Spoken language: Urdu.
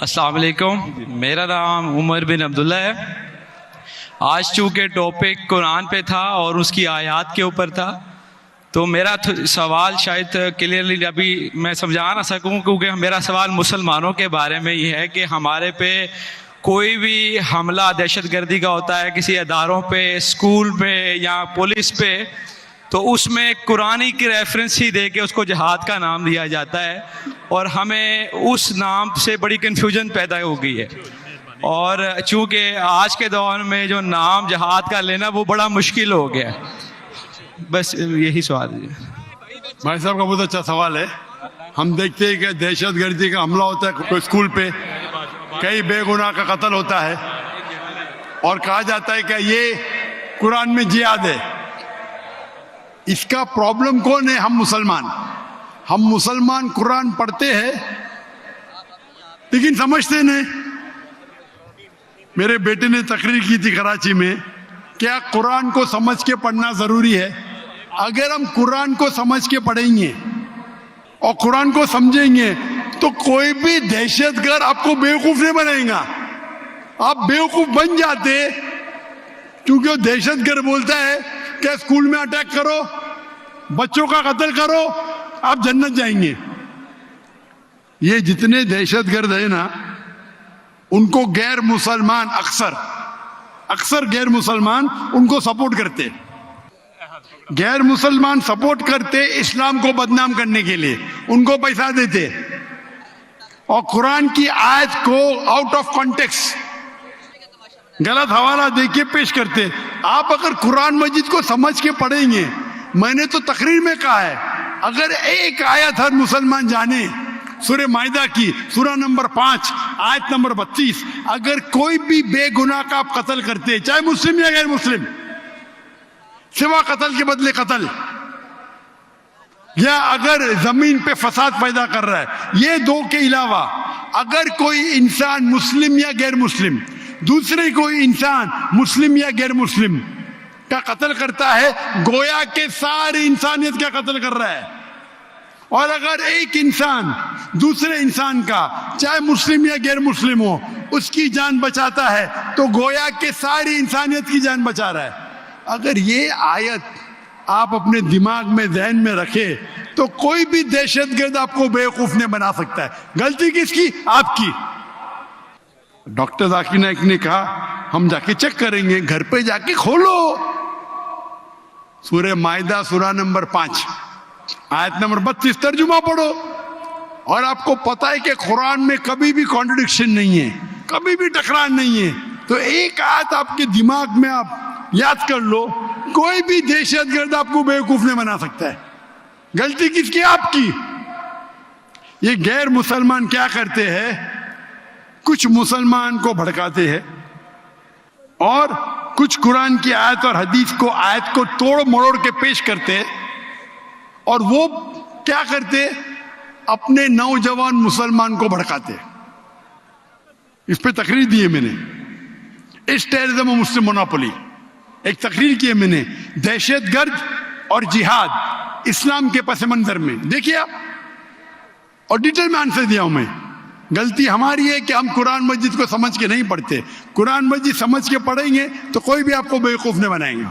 السلام علیکم، میرا نام عمر بن عبداللہ ہے۔ آج چونکہ ٹاپک قرآن پہ تھا اور اس کی آیات کے اوپر تھا، تو میرا سوال شاید کلیئرلی ابھی میں سمجھا نہ سکوں، کیونکہ میرا سوال مسلمانوں کے بارے میں یہ ہے کہ ہمارے پہ کوئی بھی حملہ دہشت گردی کا ہوتا ہے، کسی اداروں پہ، اسکول پہ یا پولیس پہ، تو اس میں قرآن کی ریفرنس ہی دے کے اس کو جہاد کا نام دیا جاتا ہے، اور ہمیں اس نام سے بڑی کنفیوژن پیدا ہو گئی ہے۔ اور چونکہ آج کے دور میں جو نام جہاد کا لینا وہ بڑا مشکل ہو گیا ہے۔ بس یہی سوال ہے۔ بھائی صاحب کا بہت اچھا سوال ہے۔ ہم دیکھتے ہیں کہ دہشت گردی کا حملہ ہوتا ہے کوئی اسکول پہ، کئی بے گناہ کا قتل ہوتا ہے، اور کہا جاتا ہے کہ یہ قرآن میں جہاد ہے۔ اس کا پرابلم کون ہے؟ ہم مسلمان قرآن پڑھتے ہیں لیکن سمجھتے نہیں۔ میرے بیٹے نے تقریر کی تھی کراچی میں، کیا قرآن کو سمجھ کے پڑھنا ضروری ہے؟ اگر ہم قرآن کو سمجھ کے پڑھیں گے اور قرآن کو سمجھیں گے تو کوئی بھی دہشت گرد آپ کو بیوقوف نہیں بنائے گا۔ آپ بیوقوف بن جاتے کیونکہ وہ دہشت گرد بولتا ہے کہ اسکول میں اٹیک کرو، بچوں کا قتل کرو، آپ جنت جائیں گے۔ یہ جتنے دہشت گرد ہیں نا، ان کو غیر مسلمان اکثر غیر مسلمان ان کو سپورٹ کرتے، غیر مسلمان سپورٹ کرتے اسلام کو بدنام کرنے کے لیے، ان کو پیسہ دیتے اور قرآن کی آیت کو آؤٹ آف کانٹیکسٹ غلط حوالہ دے کے پیش کرتے۔ آپ اگر قرآن مجید کو سمجھ کے پڑھیں گے، میں نے تو تقریر میں کہا ہے، اگر ایک آیت ہر مسلمان جانے، سورہ مائدہ کی سورہ نمبر 5 آیت نمبر 32، اگر کوئی بھی بے گناہ کا آپ قتل کرتے، چاہے مسلم یا غیر مسلم، سوا قتل کے بدلے قتل، یا اگر زمین پہ فساد پیدا کر رہا ہے، یہ دو کے علاوہ اگر کوئی انسان مسلم یا غیر مسلم دوسرے کوئی انسان مسلم یا غیر مسلم کا قتل کرتا ہے، گویا کہ ساری انسانیت کا قتل کر رہا ہے۔ اور اگر ایک انسان دوسرے انسان کا، چاہے مسلم یا غیر مسلم ہو، اس کی جان بچاتا ہے تو گویا کہ ساری انسانیت کی جان بچا رہا ہے۔ اگر یہ آیت آپ اپنے دماغ میں، ذہن میں رکھے تو کوئی بھی دہشت گرد آپ کو بیوقوف نہیں بنا سکتا ہے۔ غلطی کس کی؟ آپ کی۔ ڈاکٹر ذاکر نائک نے کہا ہم جا کے چیک کریں گے، گھر پہ جا کے کھولو سورہ مائدہ سورہ نمبر 5 آیت نمبر 32 ترجمہ پڑھو، اور آپ کو پتہ ہے کہ قرآن میں کبھی بھی کانٹرڈکشن نہیں ہے، کبھی بھی ٹکرار نہیں ہے۔ تو ایک آیت آپ کے دماغ میں آپ یاد کر لو، کوئی بھی دہشت گرد آپ کو بیوقوف نہیں بنا سکتا ہے۔ غلطی کس کی؟ آپ کی۔ یہ غیر مسلمان کیا کرتے ہیں؟ کچھ مسلمان کو بھڑکاتے ہیں اور کچھ قرآن کی آیت اور حدیث کو، آیت کو توڑ مروڑ کے پیش کرتے، اور وہ کیا کرتے؟ اپنے نوجوان مسلمان کو بھڑکاتے۔ اس پہ تقریر دی ہے میں نے، اس ٹیررزم و مسلم مونوپولی، ایک تقریر کی ہے میں نے، دہشت گرد اور جہاد اسلام کے پس منظر میں، دیکھیے آپ، اور ڈیٹیل میں آنسر دیا ہوں میں۔ غلطی ہماری ہے کہ ہم قرآن مجید کو سمجھ کے نہیں پڑھتے۔ قرآن مجید سمجھ کے پڑھیں گے تو کوئی بھی آپ کو بیوقوف نہیں بنائے گا۔